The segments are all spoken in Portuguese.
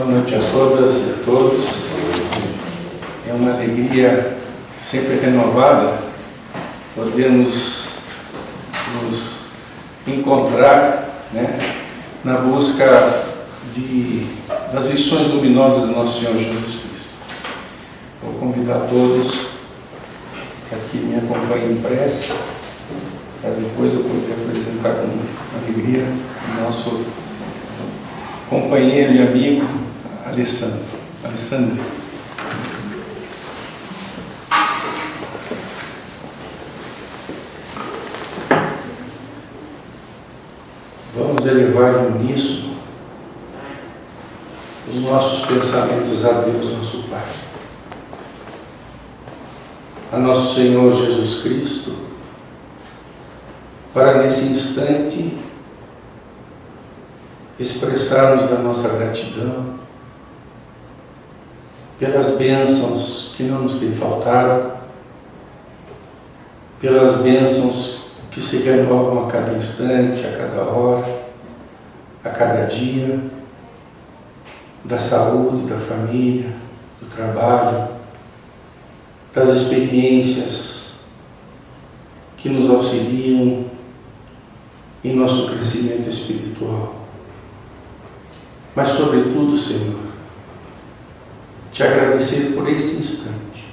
Boa noite a todas e a todos. É uma alegria sempre renovada podermos nos encontrar, na busca das lições luminosas do nosso Senhor Jesus Cristo. Vou convidar todos para que me acompanhem em prece, para depois eu poder apresentar com alegria o nosso companheiro e amigo Alessandro. Vamos elevar em uníssono os nossos pensamentos a Deus, nosso Pai, a nosso Senhor Jesus Cristo, para nesse instante expressarmos da nossa gratidão pelas bênçãos que não nos têm faltado, pelas bênçãos que se renovam a cada instante, a cada hora, a cada dia, da saúde, da família, do trabalho, das experiências que nos auxiliam em nosso crescimento espiritual. Mas, sobretudo, Senhor, te agradecer por esse instante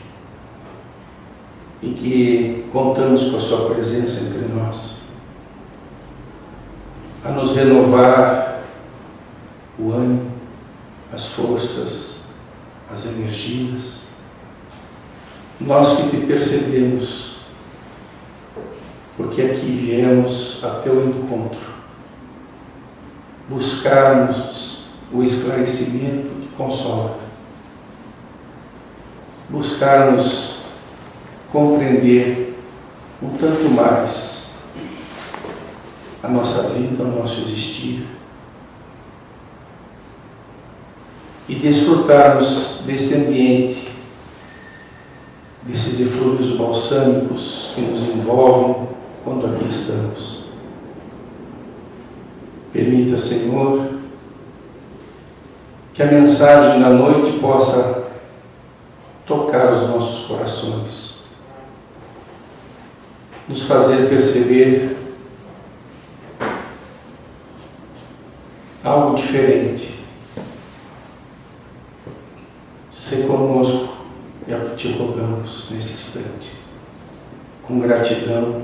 em que contamos com a Sua presença entre nós, a nos renovar o ânimo, as forças, as energias. Nós que te percebemos, porque aqui viemos a teu encontro, buscarmos o esclarecimento que consola, buscarmos compreender um tanto mais a nossa vida, o nosso existir, e desfrutarmos deste ambiente, desses eflúvios balsâmicos que nos envolvem quando aqui estamos. Permita, Senhor, que a mensagem da noite possa tocar os nossos corações, nos fazer perceber algo diferente. Sê conosco, é o que te rogamos nesse instante. Com gratidão,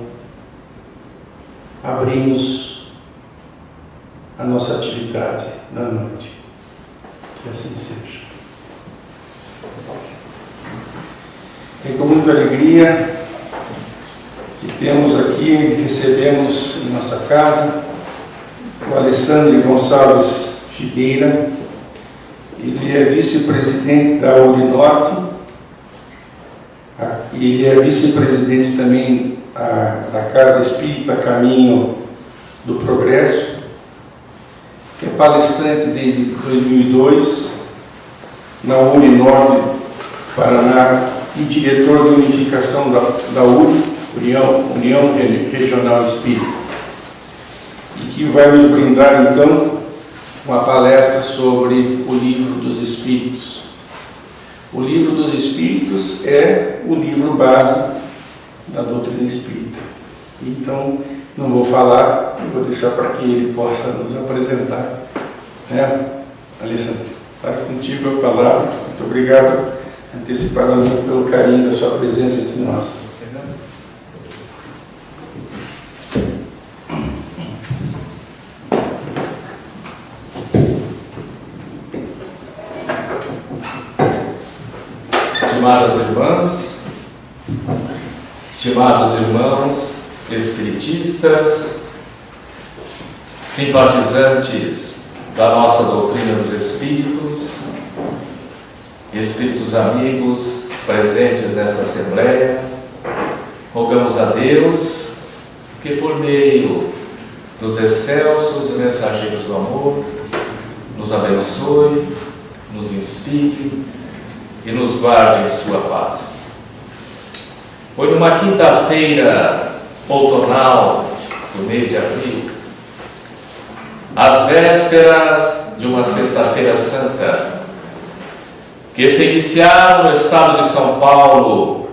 abrimos a nossa atividade na noite. Que assim seja. É com muita alegria que temos aqui, recebemos em nossa casa o Alessandro Gonçalves Figueira. Ele é vice-presidente da Urinorte, e ele é vice-presidente também da Casa Espírita Caminho do Progresso. É palestrante desde 2002 na Uninorte, Paraná, e diretor de unificação da União Regional Espírita, e que vai nos brindar então uma palestra sobre o Livro dos Espíritos. O Livro dos Espíritos é o livro base da doutrina espírita. Então, não vou falar, vou deixar para que ele possa nos apresentar. Alessandro, está contigo a palavra. Muito obrigado antecipadamente pelo carinho da sua presença entre nós. Estimadas irmãs, estimados irmãos espiritistas, simpatizantes da nossa doutrina dos espíritos, espíritos amigos presentes nesta Assembleia, rogamos a Deus que, por meio dos excelsos e mensageiros do amor, nos abençoe, nos inspire e nos guarde em sua paz. Foi numa quinta-feira outonal do mês de abril, às vésperas de uma sexta-feira santa, que se iniciaram no estado de São Paulo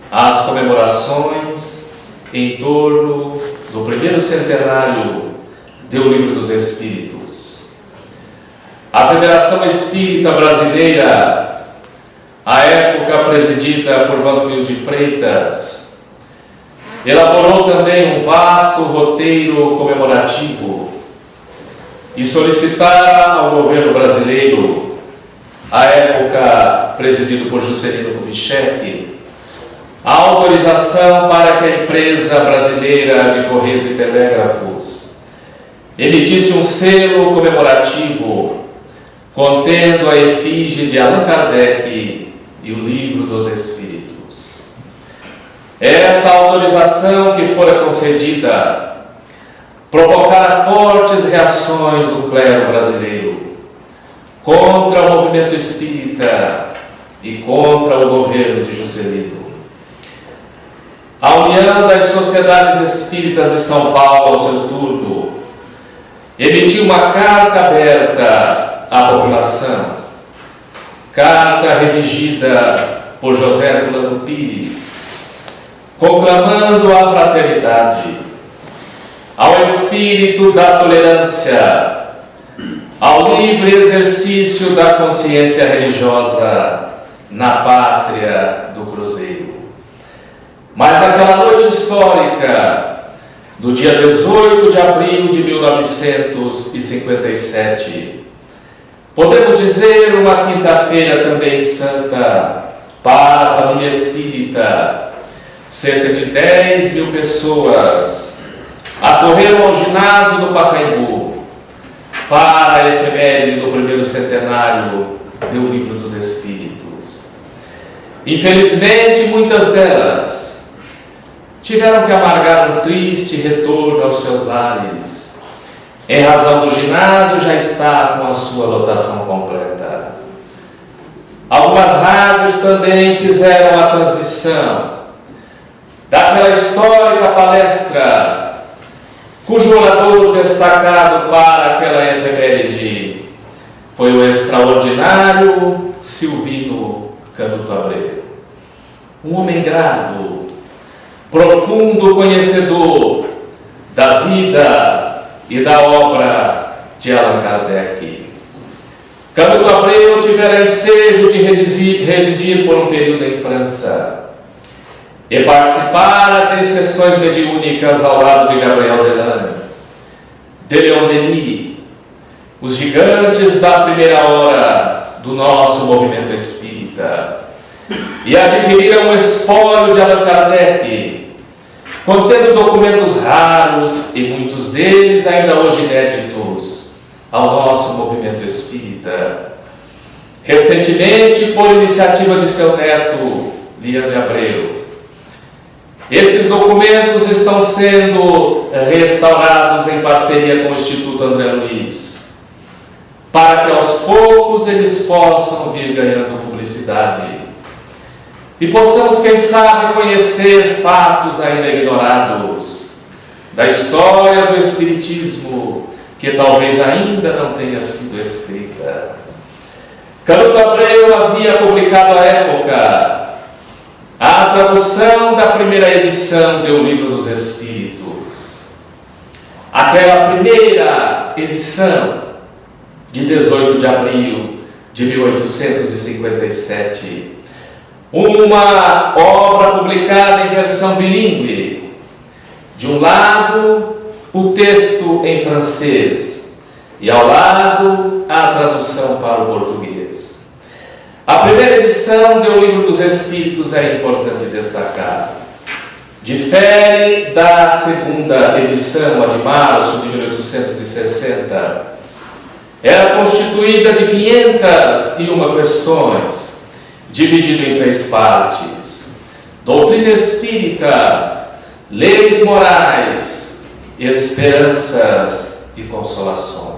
as comemorações em torno do primeiro centenário do Livro dos Espíritos. A Federação Espírita Brasileira, à época presidida por Vantuil de Freitas, elaborou também um vasto roteiro comemorativo e solicitara ao governo brasileiro, à época presidido por Juscelino Kubitschek, a autorização para que a empresa brasileira de Correios e Telégrafos emitisse um selo comemorativo contendo a efígie de Allan Kardec e o Livro dos Espíritos. Esta autorização que fora concedida provocara fortes reações do clero brasileiro contra o movimento espírita e contra o governo de Juscelino. A União das Sociedades Espíritas de São Paulo, ao seu turno, emitiu uma carta aberta à população, carta redigida por José Herculano Pires, conclamando a fraternidade, ao espírito da tolerância, ao livre exercício da consciência religiosa na pátria do Cruzeiro. Mas naquela noite histórica, do dia 18 de abril de 1957, podemos dizer uma quinta-feira também santa para a família espírita, cerca de 10 mil pessoas acorreram ao ginásio do Pacaembu para a efeméride do primeiro centenário do Livro dos Espíritos. Infelizmente, muitas delas tiveram que amargar um triste retorno aos seus lares, em razão do ginásio já estar com a sua lotação completa. Algumas rádios também fizeram a transmissão daquela histórica palestra, cujo orador destacado para aquela efeméride foi o extraordinário Silvino Canuto Abreu. Um homem grato, profundo conhecedor da vida e da obra de Allan Kardec. Canuto Abreu tivera ensejo de residir por um período em França e participara de sessões mediúnicas ao lado de Gabriel Delane, de Leon Denis, os gigantes da primeira hora do nosso movimento espírita, e adquiriram um espólio de Allan Kardec, contendo documentos raros e muitos deles ainda hoje inéditos ao nosso movimento espírita. Recentemente, por iniciativa de seu neto, Lian de Abreu, esses documentos estão sendo restaurados em parceria com o Instituto André Luiz, para que aos poucos eles possam vir ganhando publicidade e possamos, quem sabe, conhecer fatos ainda ignorados da história do Espiritismo, que talvez ainda não tenha sido escrita. Canuto Abreu havia publicado à época a tradução da primeira edição do Livro dos Espíritos. Aquela primeira edição, de 18 de abril de 1857, uma obra publicada em versão bilíngue. De um lado, o texto em francês e ao lado, a tradução para o português. A primeira edição do Livro dos Espíritos é importante destacar. Difere da segunda edição, a de março de 1860. Era constituída de 501 questões, dividido em 3 partes: doutrina espírita, leis morais, esperanças e consolações.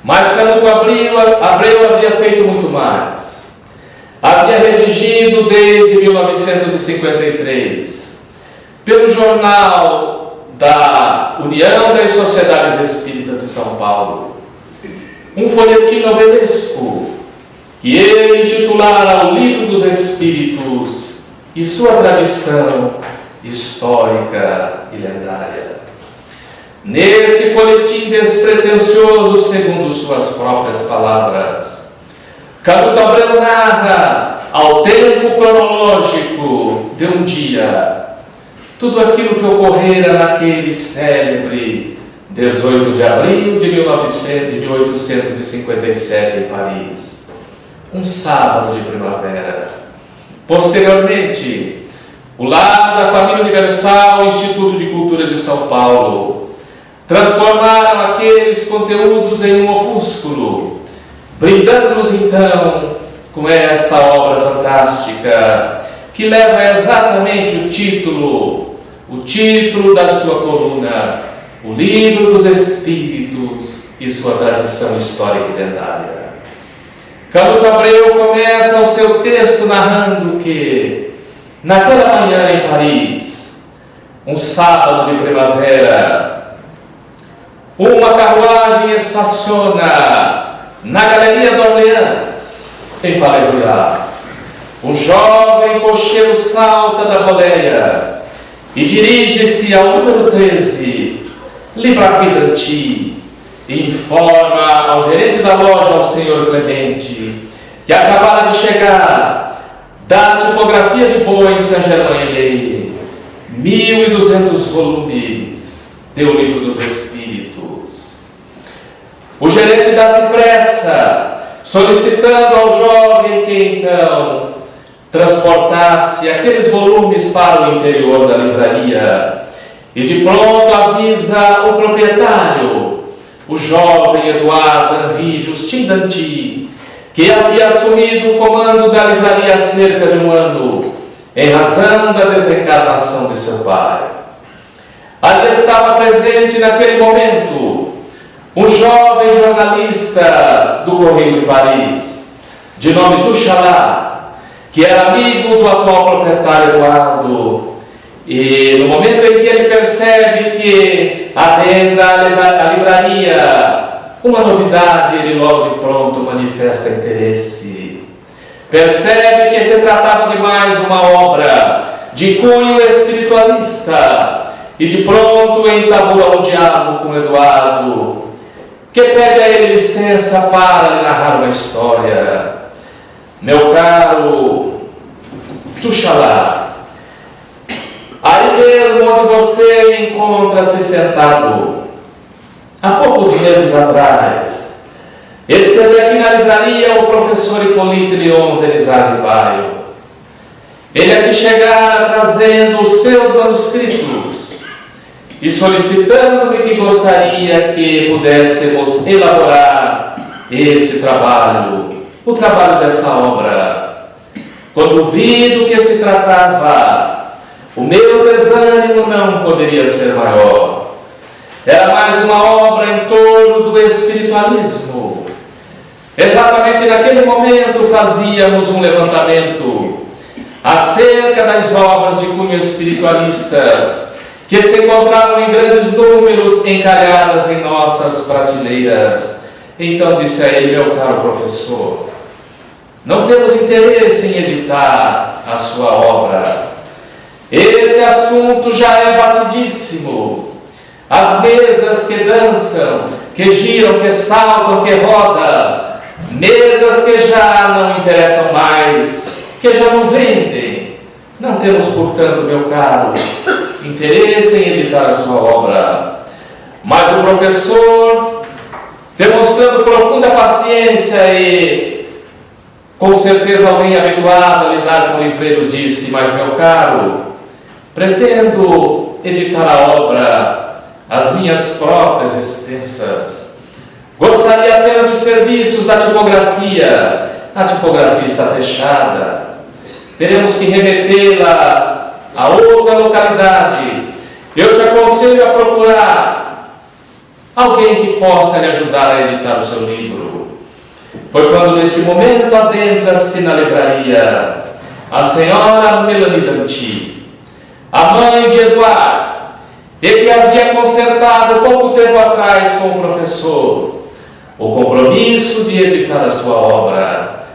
Mas Canuto Abreu havia feito muito mais. Havia redigido desde 1953, pelo jornal da União das Sociedades Espíritas de São Paulo, um folhetim novelesco que ele intitulara o Livro dos Espíritos e sua tradição histórica e lendária. Neste folhetim despretensioso, segundo suas próprias palavras, Canuto Abreu narra ao tempo cronológico de um dia tudo aquilo que ocorrera naquele célebre 18 de abril de 1857 em Paris, um sábado de primavera. Posteriormente, o lar da Família Universal, Instituto de Cultura de São Paulo, transformaram aqueles conteúdos em um opúsculo, brindando-nos então com esta obra fantástica, que leva exatamente o título da sua coluna, O Livro dos Espíritos e sua tradição histórica e lendária. Canuto Abreu começa o seu texto narrando que, naquela manhã em Paris, um sábado de primavera, uma carruagem estaciona na Galeria d'Orléans, em Palais Royal. O jovem cocheiro salta da boleia e dirige-se ao número 13, Librairie d'Anty, e informa ao gerente da loja, ao senhor Clemente, que acabara de chegar da tipografia de Boa em Saint-Germain-en-Laye 1.200 volumes do Livro dos Espíritos. O gerente dá-se pressa, solicitando ao jovem que então transportasse aqueles volumes para o interior da livraria, e de pronto avisa o proprietário, o jovem Eduardo Henri Justin d'Anty, que havia assumido o comando da livraria há cerca de um ano, em razão da desencarnação de seu pai. Ali estava presente naquele momento um jovem jornalista do Correio de Paris, de nome Duchalat, que era amigo do atual proprietário Eduardo. E no momento em que ele percebe que adentra a livraria uma novidade, ele logo de pronto manifesta interesse. Percebe que se tratava de mais uma obra de cunho espiritualista e de pronto entabula um diálogo com Eduardo, que pede a ele licença para lhe narrar uma história. Meu caro Duchalat, aí mesmo onde você encontra-se sentado, há poucos meses atrás, esteve aqui na livraria o professor Hippolyte Léon Denisard Rivaio. Ele aqui chegara trazendo os seus manuscritos e solicitando-me que gostaria que pudéssemos elaborar este trabalho, o trabalho dessa obra. Quando vi do que se tratava, o meu desânimo não poderia ser maior. Era mais uma obra em torno do espiritualismo. Exatamente naquele momento fazíamos um levantamento acerca das obras de cunho espiritualistas que se encontravam em grandes números encalhadas em nossas prateleiras. Então disse a ele: meu caro professor, não temos interesse em editar a sua obra. Esse assunto já é batidíssimo. As mesas que dançam, que giram, que saltam, que rodam, mesas que já não interessam mais, que já não vendem. Não temos, portanto, meu caro, interesse em editar a sua obra. Mas o professor, demonstrando profunda paciência e com certeza alguém habituado a lidar com livreiros, disse: mas meu caro, pretendo editar a obra as minhas próprias extensas. Gostaria apenas dos serviços da tipografia. A tipografia está fechada. Teremos que remetê-la a outra localidade. Eu te aconselho a procurar alguém que possa lhe ajudar a editar o seu livro. Foi quando nesse momento adentra-se na livraria a senhora Melanie d'Anty, a mãe de Eduardo, e que havia concertado pouco tempo atrás com o professor o compromisso de editar a sua obra.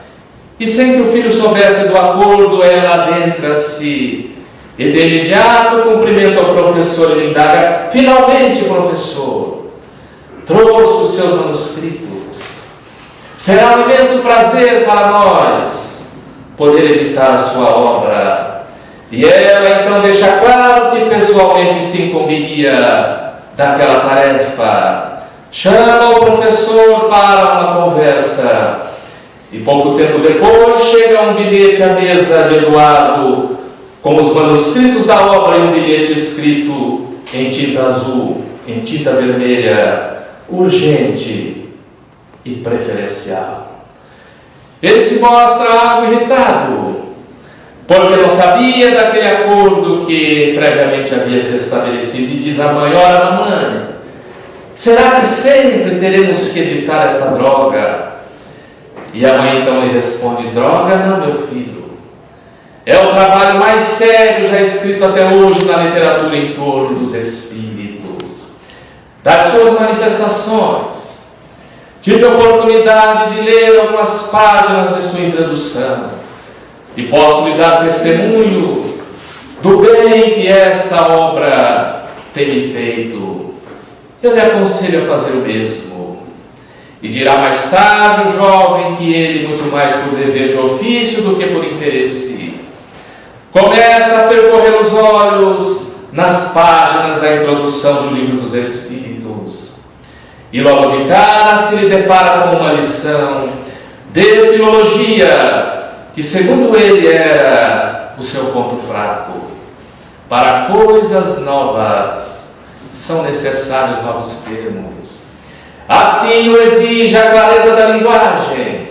e sem que o filho soubesse do acordo, ela adentra-se e de imediato cumprimenta o professor e lhe indaga: finalmente, professor, trouxe os seus manuscritos. Será um imenso prazer para nós poder editar a sua obra. E ela então deixa claro que pessoalmente se incumbiria daquela tarefa. Chama o professor para uma conversa. E pouco tempo depois chega um bilhete à mesa de Eduardo com os manuscritos da obra e um bilhete escrito em tinta azul, em tinta vermelha, urgente e preferencial. Ele se mostra algo irritado, porque não sabia daquele acordo que previamente havia se estabelecido, e diz à mãe: ora, mamãe, será que sempre teremos que editar esta droga? E a mãe então lhe responde: droga não, meu filho. É o trabalho mais sério já escrito até hoje na literatura em torno dos espíritos, das suas manifestações. Tive a oportunidade de ler algumas páginas de sua introdução e posso lhe dar testemunho do bem que esta obra tem me feito. Eu lhe aconselho a fazer o mesmo. E dirá mais tarde o jovem que ele, muito mais por dever de ofício do que por interesse, começa a percorrer os olhos nas páginas da introdução do Livro dos Espíritos. E logo de cara se lhe depara com uma lição de filologia, que segundo ele era o seu ponto fraco. Para coisas novas são necessários novos termos. Assim o exige a clareza da linguagem.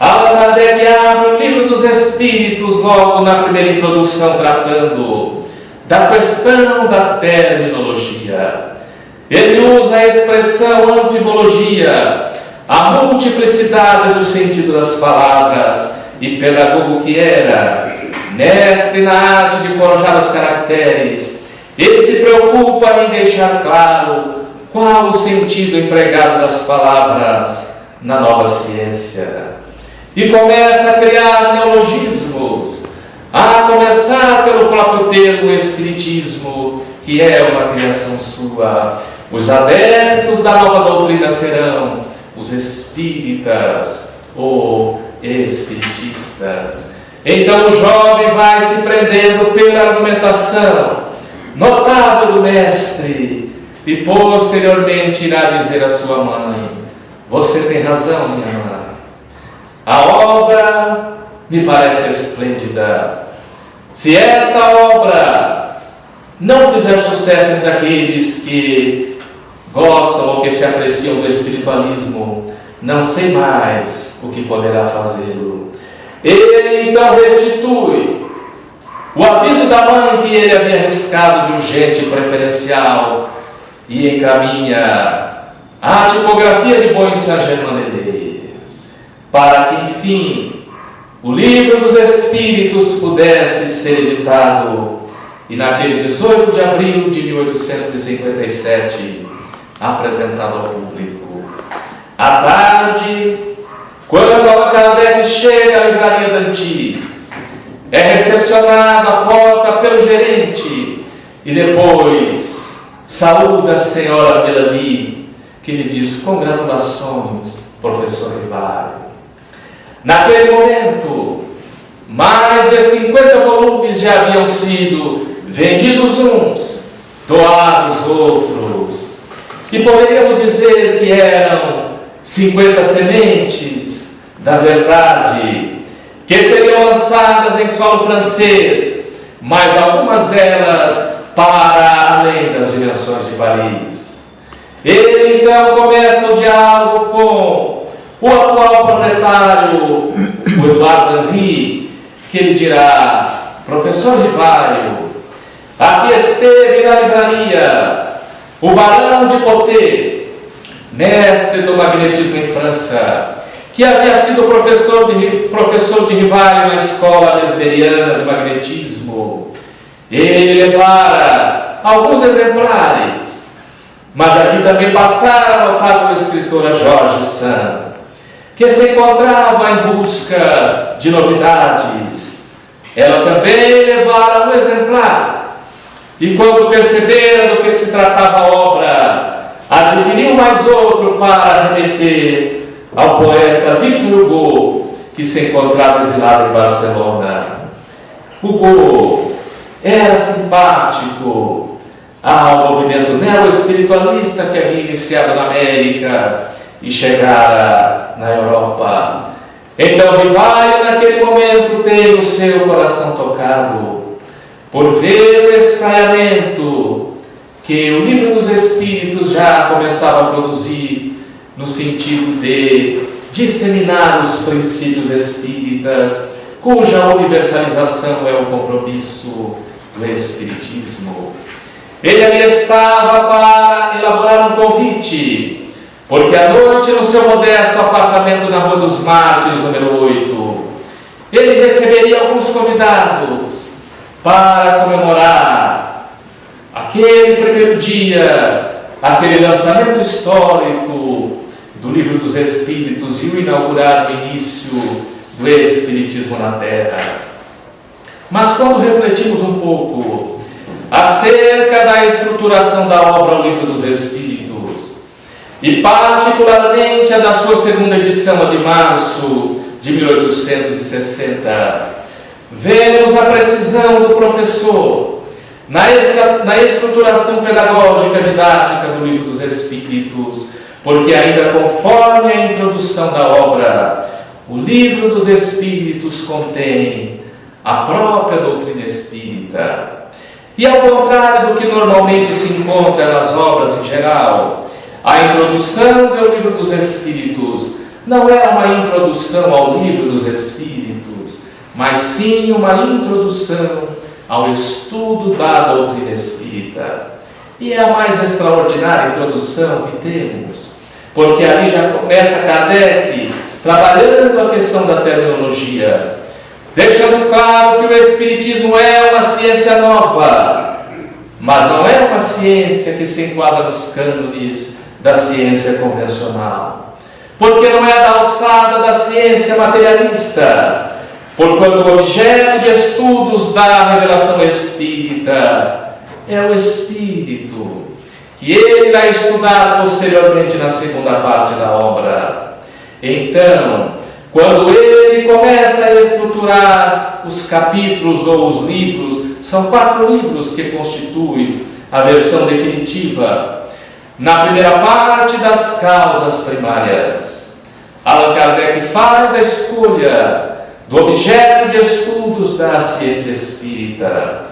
Allan Kardec abre o Livro dos Espíritos logo na primeira introdução, tratando da questão da terminologia. Ele usa a expressão anfibologia, a multiplicidade do sentido das palavras, e pedagogo que era, mestre na arte de forjar os caracteres, ele se preocupa em deixar claro qual o sentido empregado das palavras na nova ciência. E começa a criar neologismos, a começar pelo próprio termo espiritismo, que é uma criação sua. Os adeptos da nova doutrina serão os espíritas ou espiritistas. Então o jovem vai se prendendo pela argumentação notável do mestre e posteriormente irá dizer à sua mãe: você tem razão, minha mãe. A obra me parece esplêndida. Se esta obra não fizer sucesso entre aqueles que gostam ou que se apreciam do espiritualismo, não sei mais o que poderá fazê-lo. Ele então restitui o aviso da mãe que ele havia arriscado de urgente e preferencial e encaminha a tipografia de Boin Saint-Germain-Lelay, para que, enfim, o Livro dos Espíritos pudesse ser editado, e naquele 18 de abril de 1857, apresentado ao público. À tarde, quando Allan Kardec chega à livraria Danty, é recepcionado à porta pelo gerente, e depois saúda a senhora Melanie, que lhe diz: congratulações, professor Rivário. Naquele momento, mais de 50 volumes já haviam sido vendidos uns, doados outros. E poderíamos dizer que eram 50 sementes da verdade, que seriam lançadas em solo francês, mas algumas delas para além das dimensões de Paris. Ele então começa o diálogo com o atual proprietário, o Eduardo Henry, que ele dirá: professor Rivário, aqui esteve na livraria o Barão de Poté, mestre do magnetismo em França, que havia sido professor de Rivário na escola mesmeriana de magnetismo. Ele levara alguns exemplares, mas aqui também passara a notável escritora George Sand. que se encontrava em busca de novidades. Ela também levara um exemplar, e quando percebera do que se tratava a obra, adquiriu mais outro para remeter ao poeta Victor Hugo, que se encontrava exilado em Barcelona. Hugo era simpático ao movimento neo-espiritualista que havia iniciado na América e chegara na Europa. Então Rivaio, naquele momento, teve o seu coração tocado por ver o espraiamento que o Livro dos Espíritos já começava a produzir, no sentido de disseminar os princípios espíritas, cuja universalização é o compromisso do Espiritismo. Ele ali estava para elaborar um convite, porque à noite, no seu modesto apartamento na Rua dos Mártires, número 8, ele receberia alguns convidados para comemorar aquele primeiro dia, aquele lançamento histórico do Livro dos Espíritos e o inaugurar o início do Espiritismo na Terra. Mas quando refletimos um pouco acerca da estruturação da obra O Livro dos Espíritos, e particularmente a da sua segunda edição, a de março de 1860, vemos a precisão do professor na estruturação pedagógica didática do Livro dos Espíritos, porque ainda conforme a introdução da obra, o Livro dos Espíritos contém a própria doutrina espírita. E ao contrário do que normalmente se encontra nas obras em geral, a introdução do Livro dos Espíritos não é uma introdução ao Livro dos Espíritos, mas sim uma introdução ao estudo da doutrina espírita. E é a mais extraordinária introdução que temos, porque ali já começa Kardec trabalhando a questão da terminologia, deixando claro que o Espiritismo é uma ciência nova, mas não é uma ciência que se enquadra nos cânones da ciência convencional, porque não é da alçada da ciência materialista, porquanto o objeto de estudos da revelação espírita é o Espírito, que ele irá estudar posteriormente na segunda parte da obra. Então, quando ele começa a estruturar os capítulos ou os livros, são 4 livros que constituem a versão definitiva. Na primeira parte, das causas primárias, Allan Kardec faz a escolha do objeto de estudos da ciência espírita.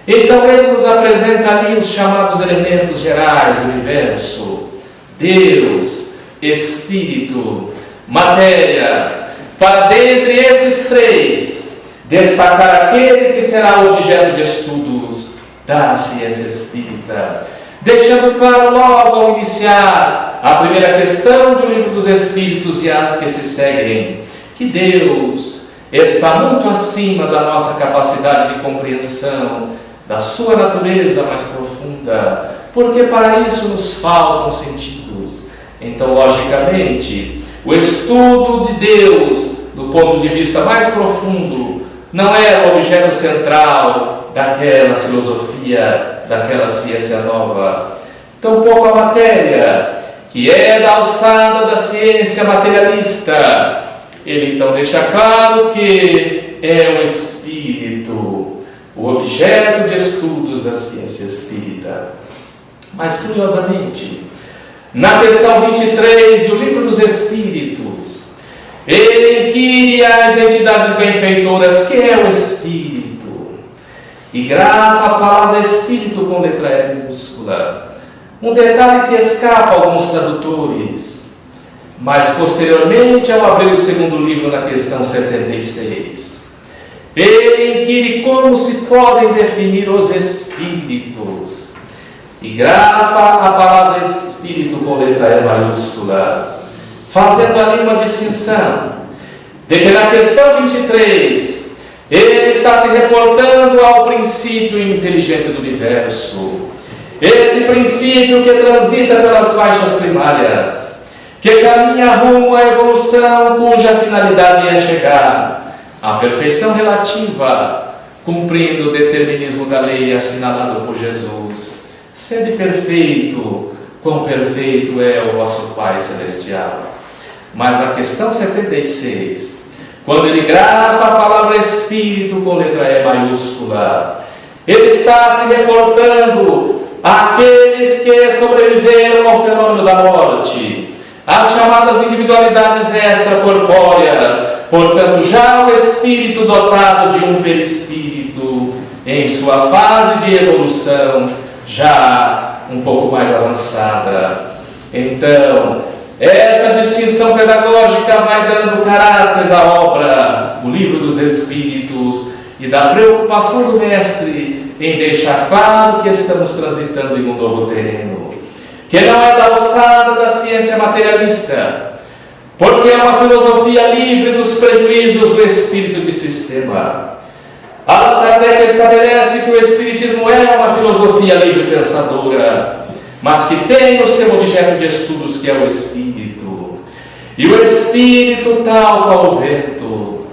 Então ele nos apresenta ali os chamados elementos gerais do universo: Deus, Espírito, matéria. Para dentre esses 3, destacar aquele que será o objeto de estudos da ciência espírita, deixando claro logo ao iniciar a primeira questão do Livro dos Espíritos e as que se seguem, que Deus está muito acima da nossa capacidade de compreensão da sua natureza mais profunda, porque para isso nos faltam sentidos. Então, logicamente, o estudo de Deus, do ponto de vista mais profundo, não é o objeto central daquela filosofia, daquela ciência nova. Tampouco a matéria, que é da alçada da ciência materialista. Ele então deixa claro que é o Espírito, o objeto de estudos da ciência espírita. Mas, curiosamente, na questão 23 do Livro dos Espíritos, ele inquire as entidades benfeitoras, que é o Espírito, e grafa a palavra Espírito com letra E minúscula. Um detalhe que escapa a alguns tradutores, mas posteriormente, ao abrir o segundo livro na questão 76, ele inquire como se podem definir os espíritos e grafa a palavra Espírito com letra E maiúscula, fazendo ali uma distinção de que na questão 23 ele está se reportando ao princípio inteligente do universo, esse princípio que transita pelas faixas primárias, que caminha rumo à evolução cuja finalidade é chegar à perfeição relativa, cumprindo o determinismo da lei assinalado por Jesus. Sede perfeito, quão perfeito é o vosso Pai Celestial. Mas na questão 76, quando ele grafa a palavra Espírito com letra E maiúscula, ele está se reportando àqueles que sobreviveram ao fenômeno da morte, as chamadas individualidades extracorpóreas, portanto já o espírito dotado de um perispírito em sua fase de evolução já um pouco mais avançada. Então, essa distinção pedagógica vai dando o caráter da obra, o Livro dos Espíritos, e da preocupação do mestre em deixar claro que estamos transitando em um novo terreno, que não é da alçada da ciência materialista, porque é uma filosofia livre dos prejuízos do espírito de sistema. Allan Kardec estabelece que o Espiritismo é uma filosofia livre pensadora, mas que tem o seu objeto de estudos, que é o Espírito. E o Espírito, tal qual o vento,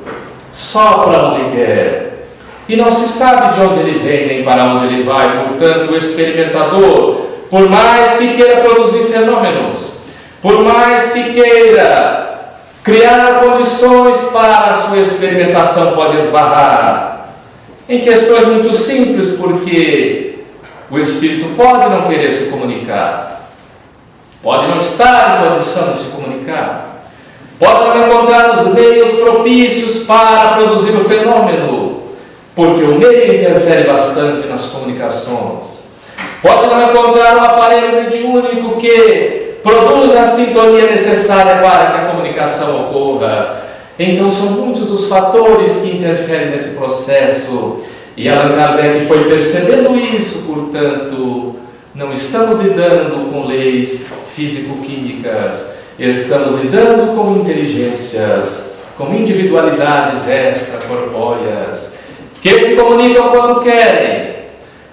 sopra onde quer, e não se sabe de onde ele vem nem para onde ele vai. Portanto, o experimentador, por mais que queira produzir fenômenos, por mais que queira criar condições para a sua experimentação, pode esbarrar em questões muito simples, porque o Espírito pode não querer se comunicar, pode não estar em condição de se comunicar, pode não encontrar os meios propícios para produzir o fenômeno, porque o meio interfere bastante nas comunicações. Pode não encontrar um aparelho mediúnico que produza a sintonia necessária para que a comunicação ocorra. Então são muitos os fatores que interferem nesse processo. E Allan Kardec foi percebendo isso, portanto, não estamos lidando com leis físico-químicas, estamos lidando com inteligências, com individualidades extracorpóreas, que se comunicam quando querem,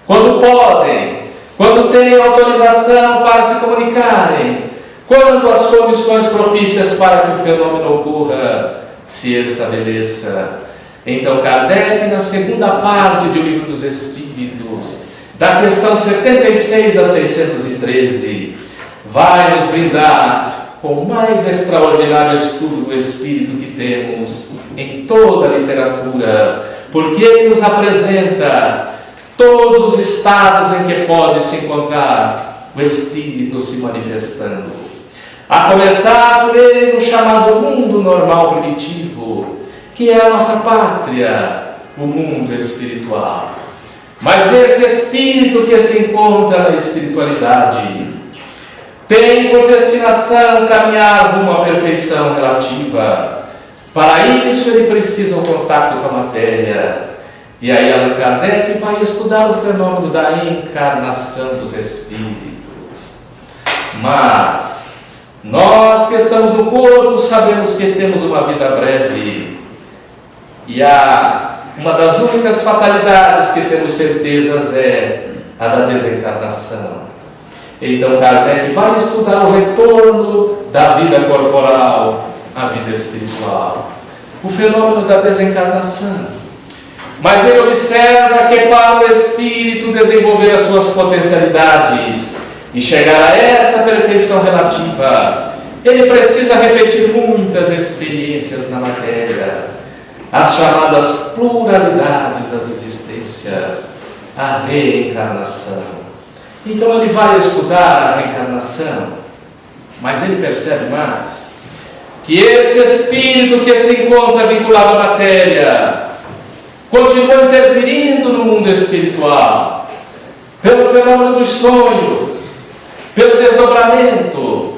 quando podem, quando têm autorização para se comunicarem, quando as condições propícias para que o fenômeno ocorra se estabeleça. Então Kardec, na segunda parte do Livro dos Espíritos, da questão 76 a 613, vai nos brindar com o mais extraordinário estudo do Espírito que temos em toda a literatura, porque ele nos apresenta todos os estados em que pode se encontrar o Espírito se manifestando. A começar por ele no chamado mundo normal primitivo, que é a nossa pátria, o mundo espiritual. Mas esse Espírito que se encontra na espiritualidade tem por destinação caminhar rumo à perfeição relativa. Para isso ele precisa um contato com a matéria. E aí Allan Kardec vai estudar o fenômeno da encarnação dos espíritos. Mas nós que estamos no corpo sabemos que temos uma vida breve. E uma das únicas fatalidades que temos certezas é a da desencarnação. Então Kardec vai estudar o retorno da vida corporal à vida espiritual, o fenômeno da desencarnação. Mas ele observa que para o espírito desenvolver as suas potencialidades e chegar a essa perfeição relativa, ele precisa repetir muitas experiências na matéria, as chamadas pluralidades das existências, a reencarnação. Então ele vai estudar a reencarnação, mas ele percebe mais que esse espírito que se encontra vinculado à matéria continua interferindo no mundo espiritual, pelo fenômeno dos sonhos, pelo desdobramento,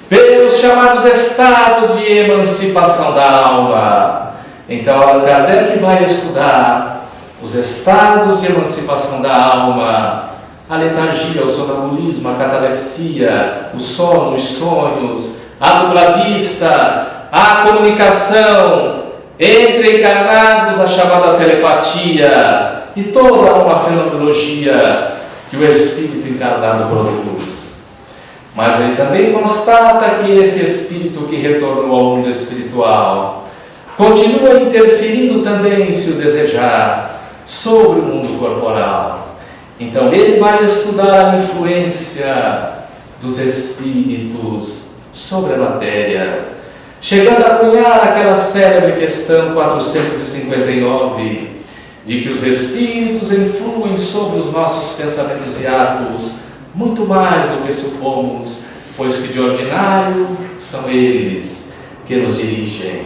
pelos chamados estados de emancipação da alma. Então Allan Kardec vai estudar os estados de emancipação da alma, a letargia, o sonambulismo, a catalepsia, o sono, os sonhos, a dupla vista, a comunicação entre encarnados, a chamada telepatia, e toda uma fenomenologia que o espírito encarnado produz. mas ele também constata que esse espírito que retornou ao mundo espiritual continua interferindo também, se o desejar, sobre o mundo corporal. Então ele vai estudar a influência dos espíritos sobre a matéria, chegando a cunhar aquela célebre questão 459, de que os espíritos influem sobre os nossos pensamentos e atos muito mais do que supomos, pois que de ordinário são eles que nos dirigem.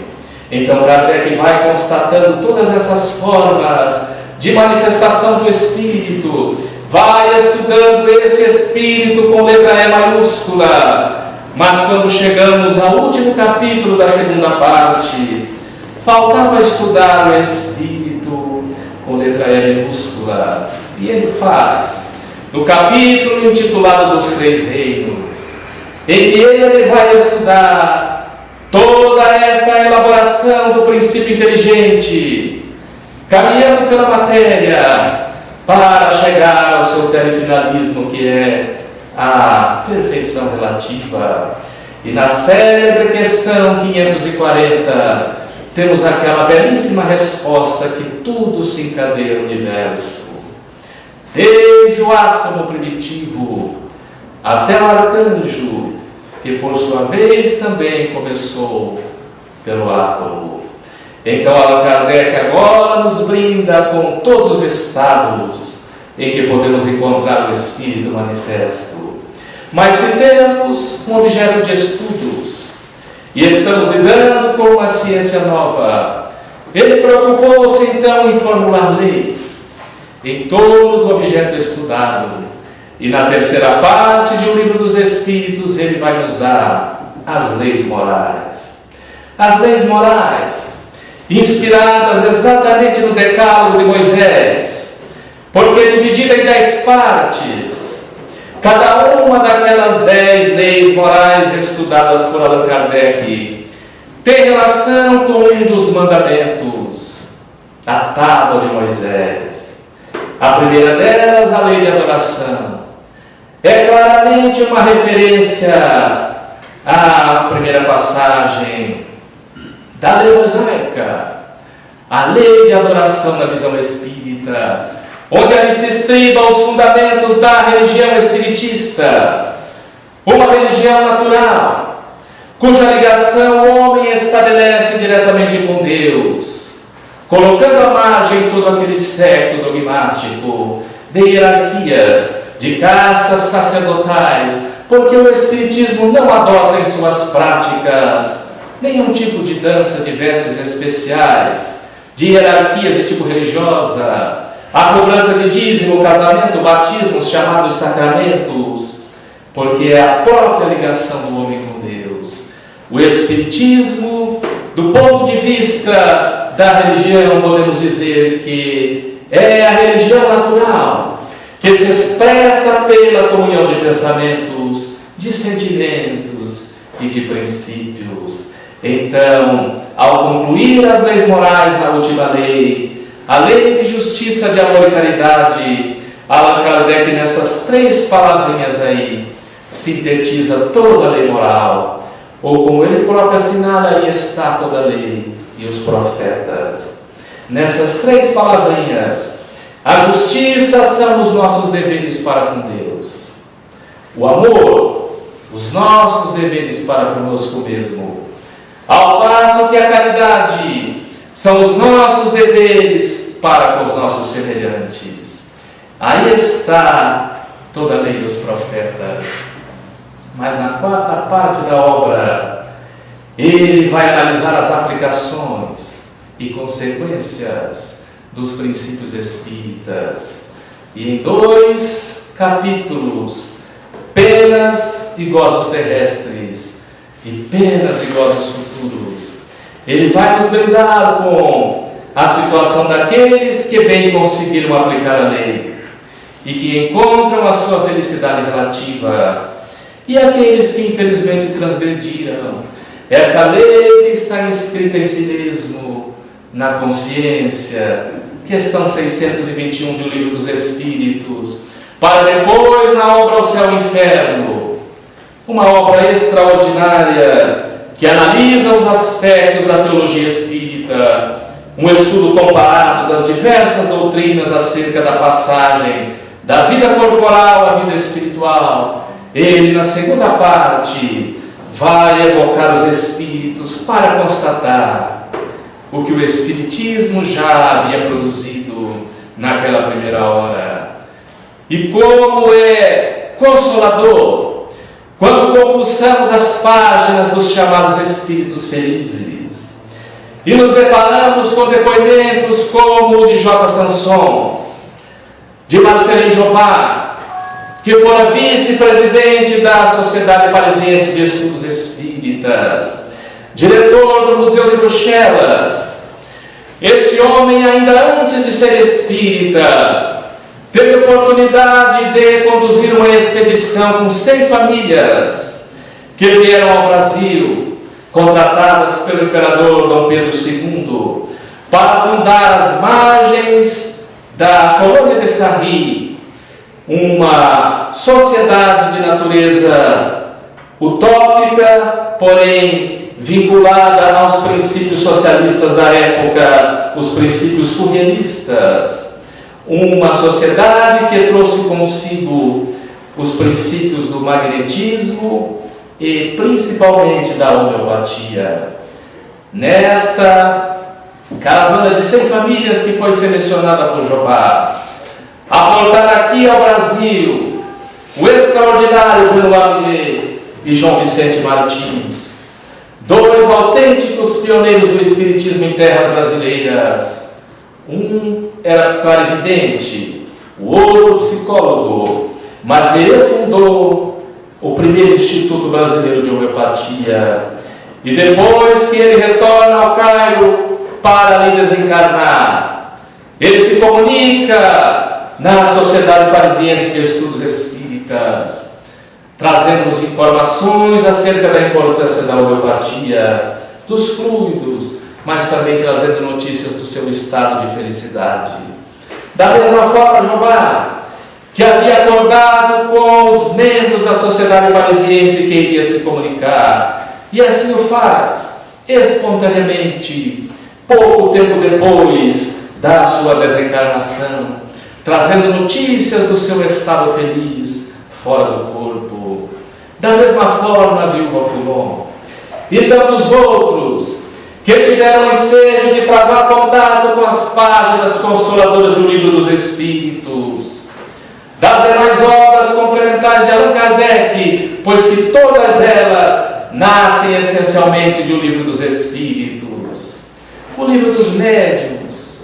Então Kardec vai constatando todas essas formas de manifestação do espírito, vai estudando esse espírito com letra E maiúscula, mas quando chegamos ao último capítulo da segunda parte, faltava estudar o espírito com letra E minúscula, e ele faz do capítulo intitulado dos Três Reinos, em que ele vai estudar toda essa elaboração do princípio inteligente, caminhando pela matéria para chegar ao seu telefinalismo, que é a perfeição relativa. E na célebre questão 540 temos aquela belíssima resposta que tudo se encadeia no universo, desde o átomo primitivo até o arcanjo, que por sua vez também começou pelo átomo. Então Allan Kardec agora nos brinda com todos os estados em que podemos encontrar o Espírito manifesto. Mas se temos um objeto de estudos e estamos lidando com uma ciência nova, ele preocupou-se então em formular leis em torno do objeto estudado. E na terceira parte de O Livro dos Espíritos ele vai nos dar as leis morais. As leis morais, inspiradas exatamente no Decálogo de Moisés, porque dividida em 10 partes, cada uma daquelas 10 leis morais estudadas por Allan Kardec tem relação com um dos mandamentos, a Tábua de Moisés. A primeira delas, a lei de adoração, é claramente uma referência à primeira passagem da lei mosaica, a lei de adoração na visão espírita, onde ali se estriba os fundamentos da religião espiritista, uma religião natural, cuja ligação o homem estabelece diretamente com Deus, colocando à margem todo aquele século dogmático de hierarquias, de castas sacerdotais, porque o Espiritismo não adota em suas práticas nenhum tipo de dança de vestes especiais, de hierarquias de tipo religiosa, a cobrança de dízimo, casamento, batismos, chamados sacramentos, porque é a própria ligação do homem com Deus. O Espiritismo, do ponto de vista da religião, podemos dizer que é a religião natural, que se expressa pela comunhão de pensamentos, de sentimentos e de princípios. Então, ao concluir as leis morais na última lei, a lei de justiça, de amor e caridade, Allan Kardec, nessas 3 palavrinhas aí, sintetiza toda a lei moral, ou como ele próprio assinala, aí está toda a lei e os profetas. Nessas 3 palavrinhas, a justiça são os nossos deveres para com Deus, o amor, os nossos deveres para conosco mesmo, ao passo que a caridade são os nossos deveres para com os nossos semelhantes. Aí está toda a lei dos profetas. Mas na 4ª parte da obra, ele vai analisar as aplicações e consequências dos princípios espíritas. E em 2 capítulos, penas e gozos terrestres e penas e gozos futuros, ele vai nos brindar com a situação daqueles que bem conseguiram aplicar a lei e que encontram a sua felicidade relativa, e aqueles que infelizmente transgrediram essa lei que está inscrita em si mesmo, na consciência, questão 621 de O Livro dos Espíritos, para depois, na obra O Céu e o Inferno, uma obra extraordinária que analisa os aspectos da teologia espírita, um estudo comparado das diversas doutrinas acerca da passagem da vida corporal à vida espiritual. Ele, na segunda parte, vai evocar os espíritos para constatar o que o Espiritismo já havia produzido naquela primeira hora. E como é consolador quando compulsamos as páginas dos chamados Espíritos Felizes e nos deparamos com depoimentos como o de J. Sanson, de Marcelin Jobard, que fora vice-presidente da Sociedade Parisiense de Estudos Espíritas, diretor do Museu de Bruxelas. Este homem, ainda antes de ser espírita, teve oportunidade de conduzir uma expedição com 100 famílias que vieram ao Brasil, contratadas pelo imperador Dom Pedro II, para fundar as margens da colônia de Sarri, uma sociedade de natureza utópica, porém vinculada aos princípios socialistas da época, os princípios surrealistas. Uma sociedade que trouxe consigo os princípios do magnetismo e principalmente da homeopatia. Nesta caravana de 100 famílias que foi selecionada por Jobard, aportar aqui ao Brasil o extraordinário Benoît Millet e João Vicente Martins, dois autênticos pioneiros do espiritismo em terras brasileiras. Um era clarividente, o outro psicólogo, mas ele fundou o primeiro Instituto Brasileiro de Homeopatia. E depois que ele retorna ao Cairo para ali desencarnar, ele se comunica na Sociedade Parisiense de Estudos Espíritas, trazendo-nos informações acerca da importância da homeopatia, dos fluidos, mas também trazendo notícias do seu estado de felicidade. Da mesma forma, Jobard, que havia acordado com os membros da Sociedade Parisiense que iria se comunicar, e assim o faz, espontaneamente, pouco tempo depois da sua desencarnação, trazendo notícias do seu estado feliz fora do corpo. Da mesma forma, a viúva Foulon e tantos outros que tiveram ensejo de travar contato com as páginas consoladoras do Livro dos Espíritos, das demais obras complementares de Allan Kardec, pois que todas elas nascem essencialmente de O Livro dos Espíritos. O Livro dos Médiuns,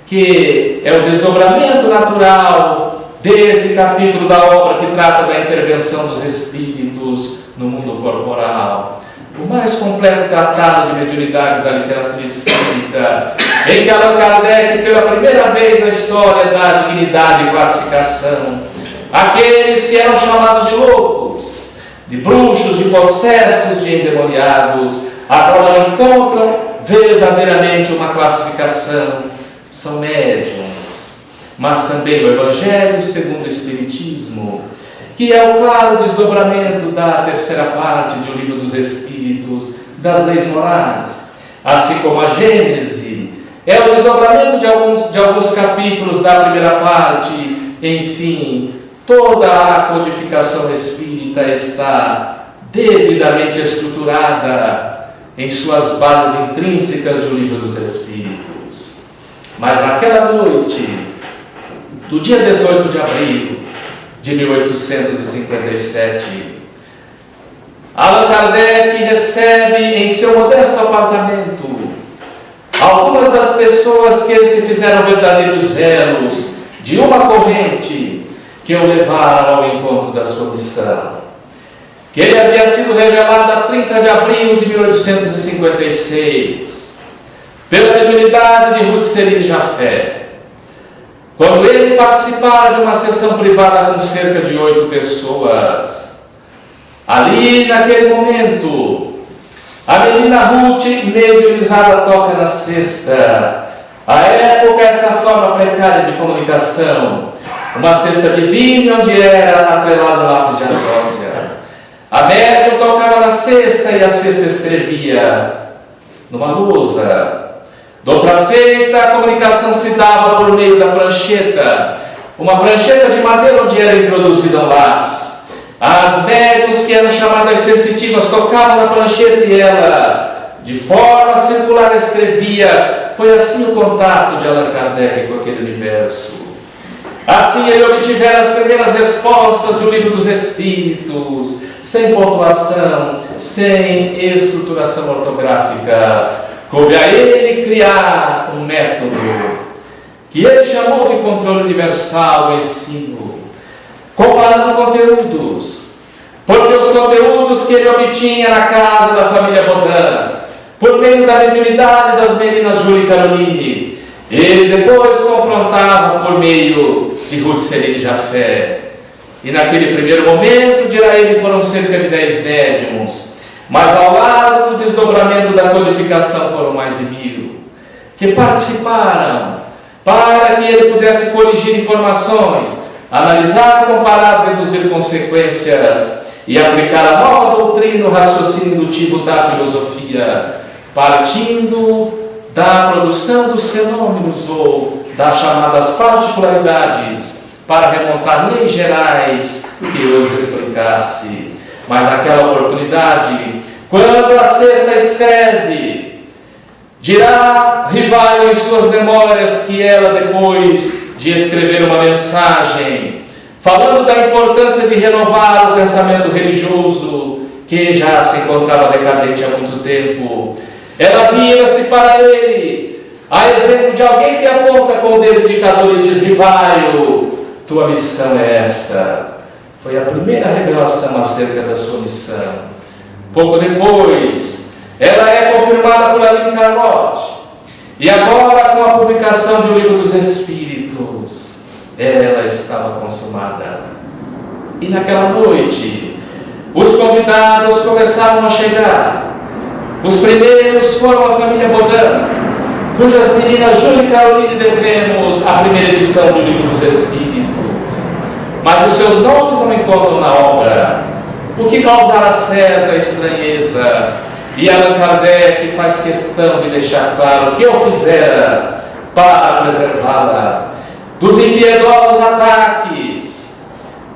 que é o desdobramento natural desse capítulo da obra que trata da intervenção dos espíritos no mundo corporal, o mais completo tratado de mediunidade da literatura espírita, em que Allan Kardec, pela primeira vez na história, dá dignidade e classificação àqueles que eram chamados de loucos, de bruxos, de possessos, de endemoniados. Agora não encontram verdadeiramente uma classificação. São médiuns, mas também o Evangelho segundo o Espiritismo, que é o claro desdobramento da terceira parte de O Livro dos Espíritos, das leis morais, assim como a Gênese é o desdobramento de alguns capítulos da primeira parte. Enfim, toda a codificação espírita está devidamente estruturada em suas bases intrínsecas do Livro dos Espíritos. Mas naquela noite do dia 18 de abril de 1857, Allan Kardec recebe em seu modesto apartamento algumas das pessoas que se fizeram verdadeiros elos de uma corrente que o levaram ao encontro da sua missão, que ele havia sido revelado a 30 de abril de 1856 pela mediunidade de Ruth Serine Jaffé, quando ele participara de uma sessão privada com cerca de 8 pessoas. Ali, naquele momento, a menina Ruth, mediunizada, toca na cesta. À época, essa forma precária de comunicação, uma cesta de vinho onde era atrelado um lápis de ambrósia. A médium tocava na cesta e a cesta escrevia numa lousa. De outra feita, a comunicação se dava por meio da prancheta, uma prancheta de madeira onde era introduzido um lápis. As médiuns que eram chamadas sensitivas tocavam na prancheta e ela, de forma circular, escrevia. Foi assim o contato de Allan Kardec com aquele universo. Assim ele obtivera as primeiras respostas do Livro dos Espíritos, sem pontuação, sem estruturação ortográfica. Coube a ele criar um método que ele chamou de controle universal do ensino, comparando conteúdos, porque os conteúdos que ele obtinha na casa da família Bodin, por meio da mediunidade das meninas Júlia e Caroline, ele depois confrontava por meio de Ruth Celine Jafé. E naquele primeiro momento, dirá ele, foram cerca de 10 médiums, mas ao lado do desdobramento da codificação foram mais de 1000, que participaram para que ele pudesse corrigir informações, analisar, comparar, deduzir consequências e aplicar a nova doutrina, o raciocínio indutivo da filosofia, partindo da produção dos fenômenos ou das chamadas particularidades, para remontar leis gerais que os explicasse. Mas naquela oportunidade, quando a cesta escreve, dirá Rivaio em suas memórias que ela, depois de escrever uma mensagem falando da importância de renovar o pensamento religioso, que já se encontrava decadente há muito tempo, ela vira-se para ele, a exemplo de alguém que aponta com o dedo indicador e diz: Rivaio, tua missão é esta. Foi a primeira revelação acerca da sua missão. Pouco depois, ela é confirmada por Aline Carlotti. E agora, com a publicação do Livro dos Espíritos, ela estava consumada. E naquela noite, os convidados começaram a chegar. Os primeiros foram a família Bodin, cujas meninas Júlia e Caroline devemos a primeira edição do Livro dos Espíritos. Mas os seus nomes não encontram na obra, o que causara certa estranheza. E Allan Kardec faz questão de deixar claro que eu fizera para preservá-la dos impiedosos ataques,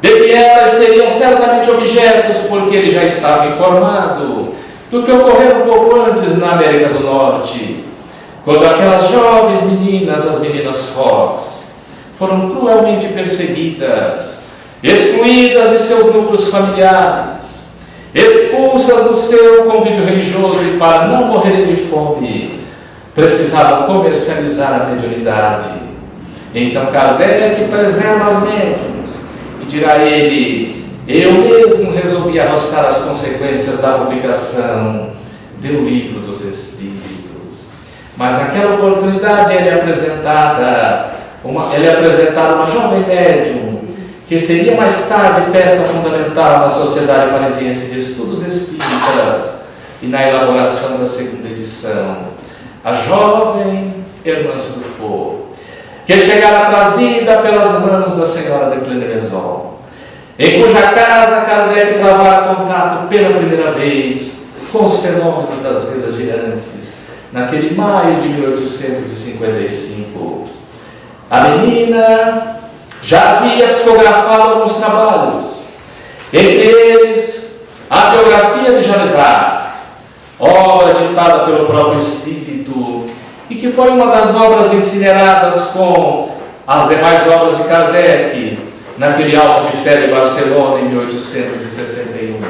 de que elas seriam certamente objetos, porque ele já estava informado do que ocorreu um pouco antes na América do Norte, quando aquelas jovens meninas, as meninas Fox, foram cruelmente perseguidas, excluídas de seus núcleos familiares, expulsas do seu convívio religioso, e para não morrerem de fome, precisavam comercializar a mediunidade. Então Kardec preserva as médiuns, e dirá ele: eu mesmo resolvi arrostar as consequências da publicação do Livro dos Espíritos. Mas naquela oportunidade ele é apresentada uma jovem médium, que seria mais tarde peça fundamental na Sociedade Parisiense de Estudos Espíritas e na elaboração da segunda edição, a jovem Hermance Dufour, que chegara trazida pelas mãos da senhora de Plenemaison, em cuja casa Kardec travara contato pela primeira vez com os fenômenos das mesas girantes, naquele maio de 1855. A menina já havia psicografado alguns trabalhos, entre eles a biografia de Jeanne d'Arc, obra ditada pelo próprio Espírito, e que foi uma das obras incineradas com as demais obras de Kardec, naquele Alto de Fé de Barcelona, em 1861.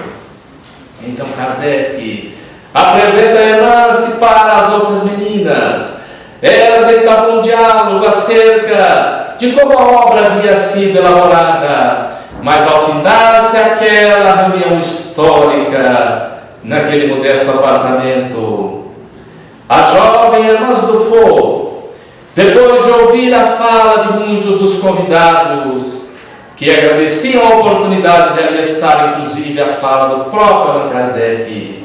Então Kardec apresenta a Hermance para as outras meninas. Elas entablam um diálogo acerca de como a obra havia sido elaborada, mas ao findar-se aquela reunião histórica naquele modesto apartamento, a jovem Hermance Dufour, depois de ouvir a fala de muitos dos convidados, que agradeciam a oportunidade de ali estar, inclusive a fala do próprio Allan Kardec,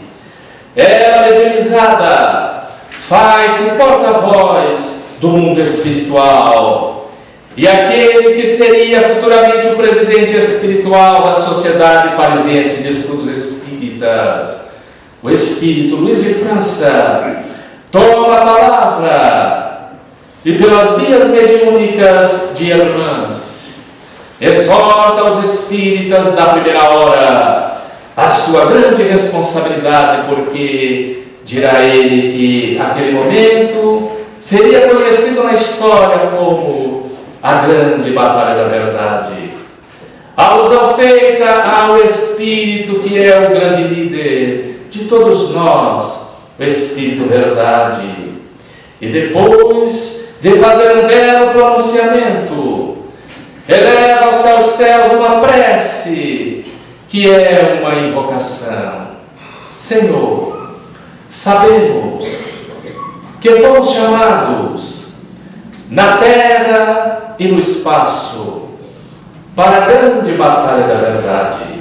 ela, mediunizada, faz-se porta-voz do mundo espiritual, e aquele que seria futuramente o presidente espiritual da Sociedade Parisiense de Estudos Espíritas, o Espírito Luiz de França, toma a palavra e pelas vias mediúnicas de Hermans exorta os espíritas da primeira hora a sua grande responsabilidade, porque dirá ele que aquele momento seria conhecido na história como a grande batalha da verdade. Alusão feita ao Espírito que é o grande líder de todos nós, o Espírito Verdade. E depois de fazer um belo pronunciamento, eleva aos seus céus uma prece, que é uma invocação. Senhor, sabemos que fomos chamados na terra e no espaço para a grande batalha da verdade.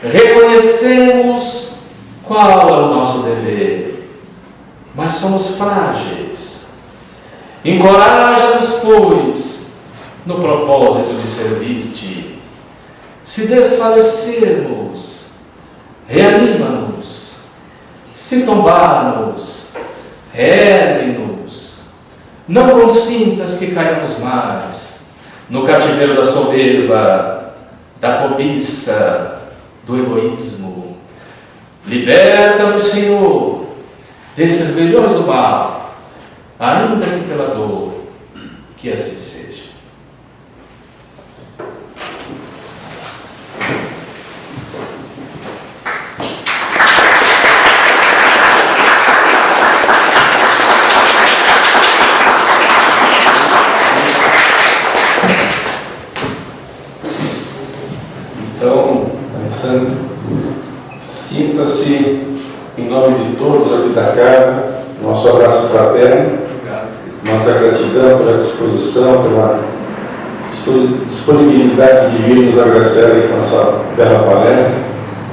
Reconhecemos qual é o nosso dever, mas somos frágeis. Encoraja-nos, pois, no propósito de servir-te. Se desfalecermos, reanima-nos. Se tombarmos, ergue-nos. Não consintas que caiamos mais no cativeiro da soberba, da cobiça, do egoísmo. Liberta-nos, Senhor, desses grilhões do mal, ainda que pela dor, que assim seja. Então, Alessandro, sinta-se em nome de todos aqui da casa, nosso abraço fraterno, nossa gratidão pela disposição, pela disponibilidade de vir nos agraciar aí com a sua bela palestra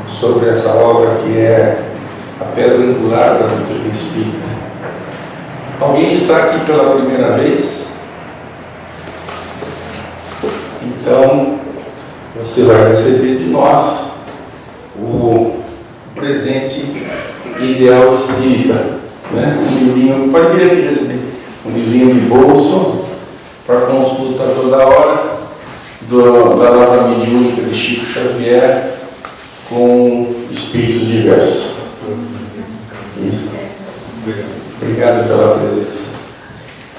sobre essa obra que é a pedra angular da doutrina espírita. Alguém está aqui pela primeira vez? Então, você vai receber de nós o presente ideal espírita, né? Um livrinho, pode vir aqui receber, um livrinho de bolso para consulta toda hora da nova mediúnica de Chico Xavier com espíritos diversos. Isso. Obrigado pela presença.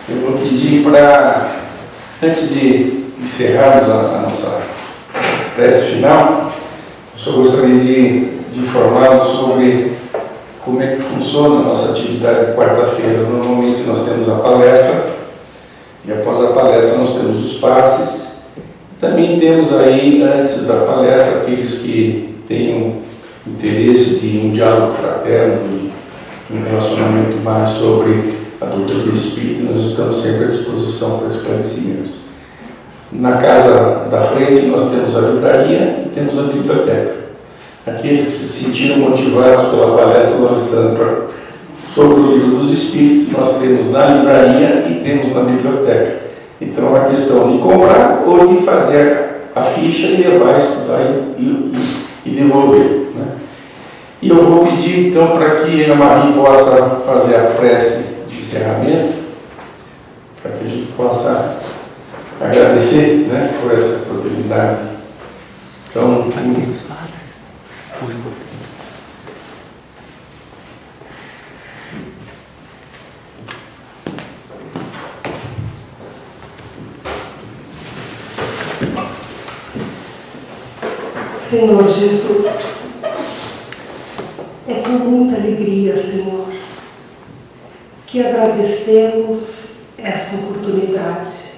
Eu vou pedir para, antes de encerrarmos a nossa prece final, eu só gostaria de informá-los sobre como é que funciona a nossa atividade de quarta-feira. Normalmente nós temos a palestra, e após a palestra nós temos os passes. Também temos aí, antes da palestra, aqueles que tenham interesse de um diálogo fraterno, de um relacionamento mais sobre a doutrina espírita. Nós estamos sempre à disposição para esclarecimentos. Na casa da frente nós temos a livraria e temos a biblioteca. Aqueles que se sentiram motivados pela palestra do Alessandro sobre o livro dos Espíritos, nós temos na livraria e temos na biblioteca. Então é uma questão de comprar ou de fazer a ficha e levar, estudar e devolver, né? E eu vou pedir então para que a Marie possa fazer a prece de encerramento, para que a gente possa agradecer, né, por essa oportunidade. Então, os passes. Senhor Jesus, é com muita alegria, Senhor, que agradecemos esta oportunidade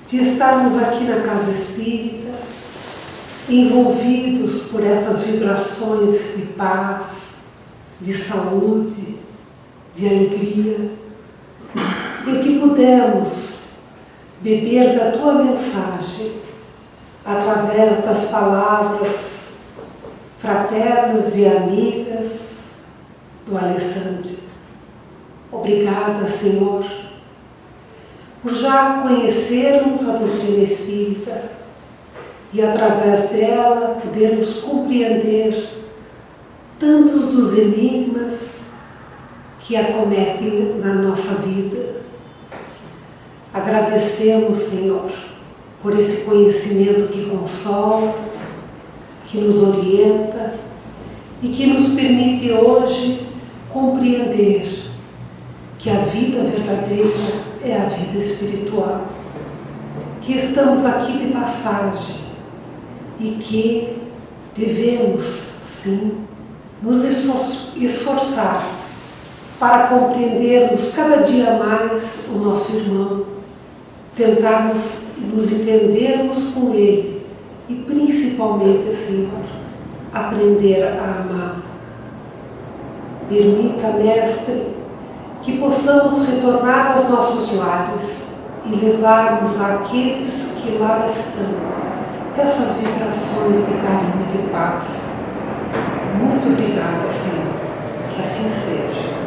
de estarmos aqui na Casa Espírita, envolvidos por essas vibrações de paz, de saúde, de alegria, em que pudemos beber da Tua mensagem através das palavras fraternas e amigas do Alessandro. Obrigada, Senhor, por já conhecermos a doutrina espírita e, através dela, podermos compreender tantos dos enigmas que acometem na nossa vida. Agradecemos, Senhor, por esse conhecimento que consola, que nos orienta e que nos permite hoje compreender que a vida verdadeira é a vida espiritual, que estamos aqui de passagem e que devemos, sim, nos esforçar para compreendermos cada dia mais o nosso irmão, tentarmos nos entendermos com ele e, principalmente, Senhor, aprender a amar. Permita, Mestre, que possamos retornar aos nossos lares e levarmos àqueles que lá estão essas vibrações de carinho e de paz. Muito obrigada, Senhor. Que assim seja.